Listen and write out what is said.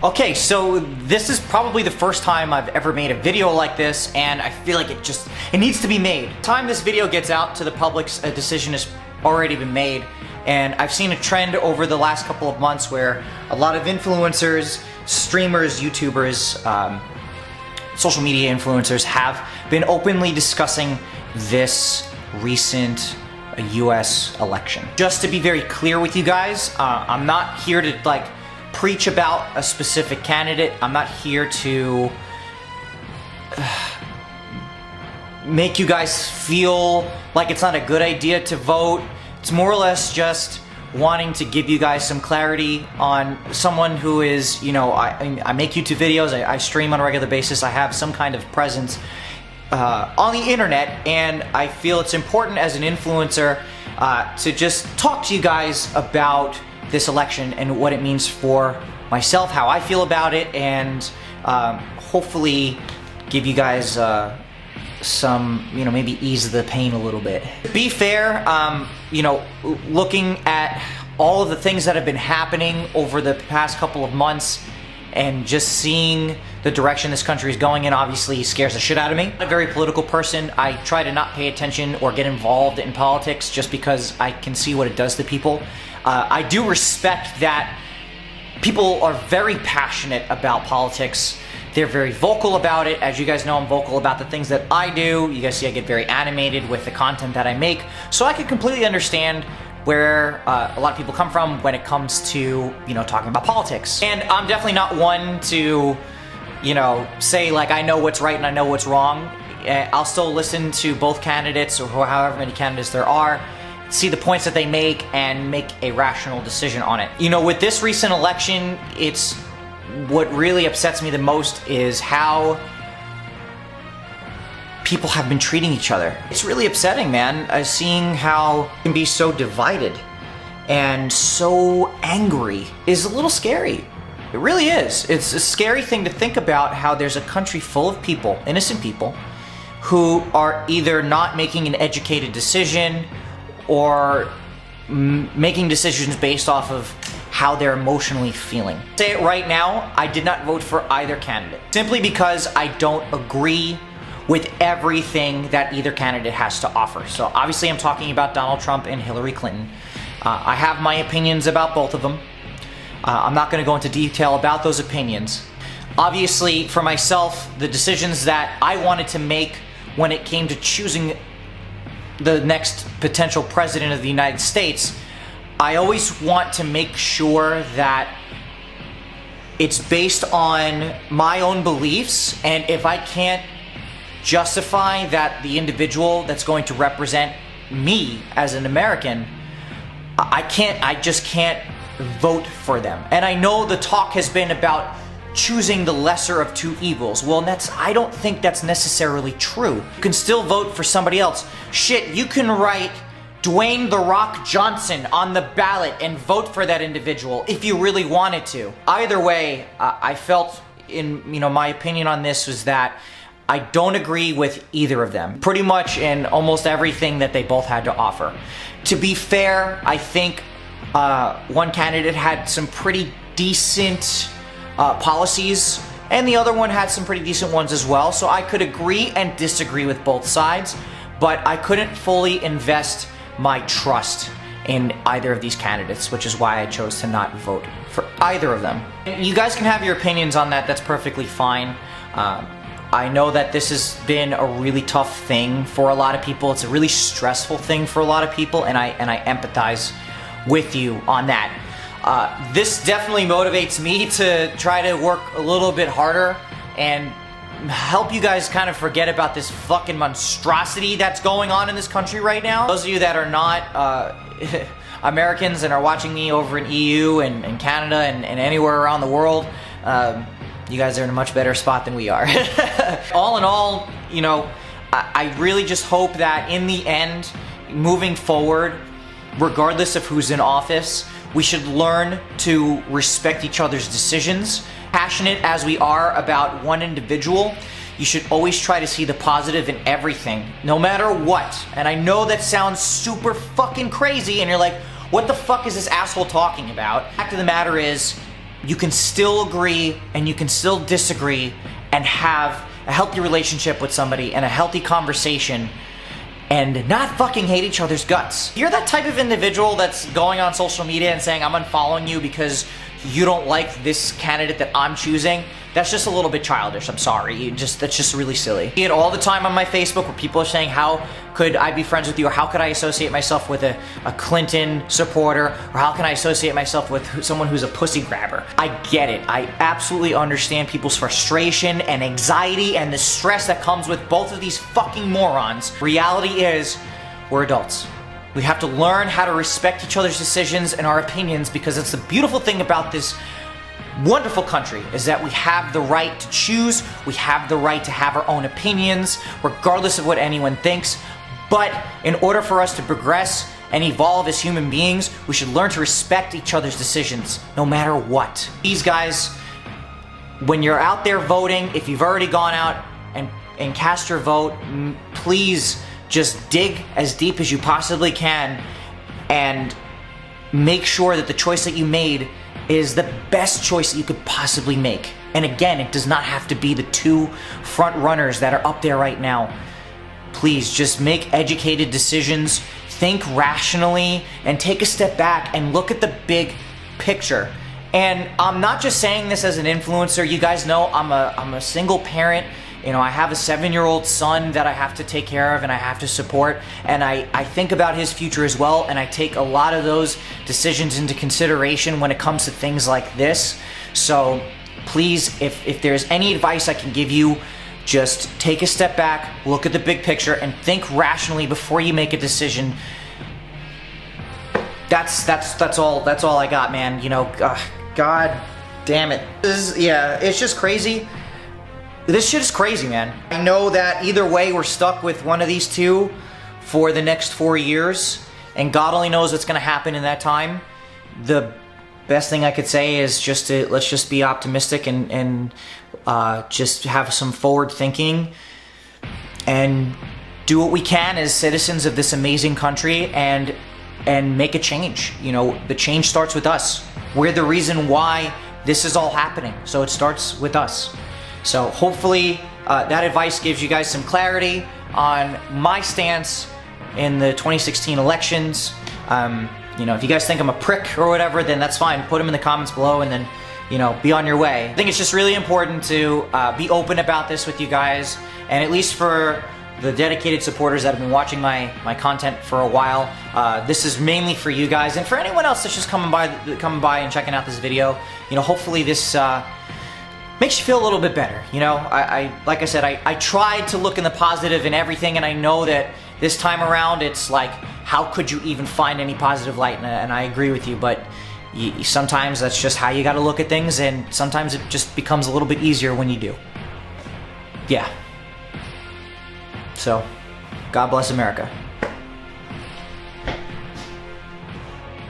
Okay, so this is probably the first time I've ever made a video like this, and I feel like it needs to be made. By the time this video gets out to the public, a decision has already been made, and I've seen a trend over the last couple of months where a lot of influencers, streamers, YouTubers, social media influencers have been openly discussing this recent US election. Just to be very clear with you guys, I'm not here to preach about a specific candidate. I'm not here to make you guys feel like it's not a good idea to vote. It's more or less just wanting to give you guys some clarity on someone who is, I make YouTube videos, I stream on a regular basis, I have some kind of presence on the internet, and I feel it's important as an influencer to just talk to you guys about this election and what it means for myself, how I feel about it, and hopefully give you guys some, maybe ease the pain a little bit. To be fair, looking at all of the things that have been happening over the past couple of months and just seeing the direction this country is going in obviously scares the shit out of me. I'm a very political person. I try to not pay attention or get involved in politics just because I can see what it does to people. I do respect that people are very passionate about politics. They're very vocal about it. As you guys know, I'm vocal about the things that I do. You guys see I get very animated with the content that I make. So I can completely understand where a lot of people come from when it comes to, talking about politics. And I'm definitely not one to, say I know what's right and I know what's wrong. I'll still listen to both candidates or however many candidates there are, see the points that they make and make a rational decision on it. With this recent election, what really upsets me the most is how people have been treating each other. It's really upsetting, man, seeing how it can be so divided and so angry is a little scary. It really is. It's a scary thing to think about how there's a country full of people, innocent people, who are either not making an educated decision or making decisions based off of how they're emotionally feeling. Say it right now, I did not vote for either candidate, simply because I don't agree with everything that either candidate has to offer. So obviously I'm talking about Donald Trump and Hillary Clinton. I have my opinions about both of them. I'm not going to go into detail about those opinions. Obviously, for myself, the decisions that I wanted to make when it came to choosing the next potential president of the United States, I always want to make sure that it's based on my own beliefs, and if I can't justify that the individual that's going to represent me as an American, I just can't vote for them. And I know the talk has been about choosing the lesser of two evils. Well, I don't think that's necessarily true. You can still vote for somebody else. Shit, you can write Dwayne "The Rock" Johnson on the ballot and vote for that individual if you really wanted to. Either way, I felt my opinion on this was that I don't agree with either of them, pretty much in almost everything that they both had to offer. To be fair, I think one candidate had some pretty decent policies, and the other one had some pretty decent ones as well, so I could agree and disagree with both sides, but I couldn't fully invest my trust in either of these candidates, which is why I chose to not vote for either of them. You guys can have your opinions on that, that's perfectly fine. I know that this has been a really tough thing for a lot of people. It's a really stressful thing for a lot of people, and I empathize with you on that. This definitely motivates me to try to work a little bit harder and help you guys kind of forget about this fucking monstrosity that's going on in this country right now. Those of you that are not Americans and are watching me over in EU and Canada and anywhere around the world, you guys are in a much better spot than we are. All in all, I really just hope that in the end, moving forward, regardless of who's in office, we should learn to respect each other's decisions. Passionate as we are about one individual, you should always try to see the positive in everything, no matter what. And I know that sounds super fucking crazy, and you're like, what the fuck is this asshole talking about? The fact of the matter is, you can still agree and you can still disagree and have a healthy relationship with somebody and a healthy conversation and not fucking hate each other's guts. If you're that type of individual that's going on social media and saying, I'm unfollowing you because you don't like this candidate that I'm choosing, that's just a little bit childish. I'm sorry. That's just really silly. I see it all the time on my Facebook where people are saying, how could I be friends with you? Or how could I associate myself with a Clinton supporter? Or how can I associate myself with someone who's a pussy grabber? I get it. I absolutely understand people's frustration and anxiety and the stress that comes with both of these fucking morons. Reality is, we're adults. We have to learn how to respect each other's decisions and our opinions, because it's the beautiful thing about this wonderful country is that we have the right to choose, we have the right to have our own opinions, regardless of what anyone thinks. But in order for us to progress and evolve as human beings, we should learn to respect each other's decisions, no matter what. These guys, when you're out there voting, if you've already gone out and cast your vote, please just dig as deep as you possibly can and make sure that the choice that you made is the best choice that you could possibly make. And again, it does not have to be the two front runners that are up there right now. Please just make educated decisions, think rationally, and take a step back and look at the big picture. And I'm not just saying this as an influencer. You guys know I'm a single parent. You know, I have a 7-year-old son that I have to take care of and I have to support, and I think about his future as well, and I take a lot of those decisions into consideration when it comes to things like this. So please, if there's any advice I can give you, just take a step back, look at the big picture, and think rationally before you make a decision. That's all I got, man. You know, God damn it. It's just crazy. This shit is crazy, man. I know that either way we're stuck with one of these two for the next 4 years, and God only knows what's gonna happen in that time. The best thing I could say is let's just be optimistic and just have some forward thinking and do what we can as citizens of this amazing country and make a change. You know, the change starts with us. We're the reason why this is all happening, so it starts with us. So hopefully that advice gives you guys some clarity on my stance in the 2016 elections. You know, if you guys think I'm a prick or whatever, then that's fine. Put them in the comments below and then, you know, be on your way. I think it's just really important to be open about this with you guys, and at least for the dedicated supporters that have been watching my content for a while, this is mainly for you guys, and for anyone else that's just coming by and checking out this video. You know, hopefully this makes you feel a little bit better. You know, like I said, I tried to look in the positive in everything, and I know that this time around it's like, how could you even find any positive light? And I agree with you, but sometimes that's just how you got to look at things, and sometimes it just becomes a little bit easier when you do. Yeah. So, God bless America.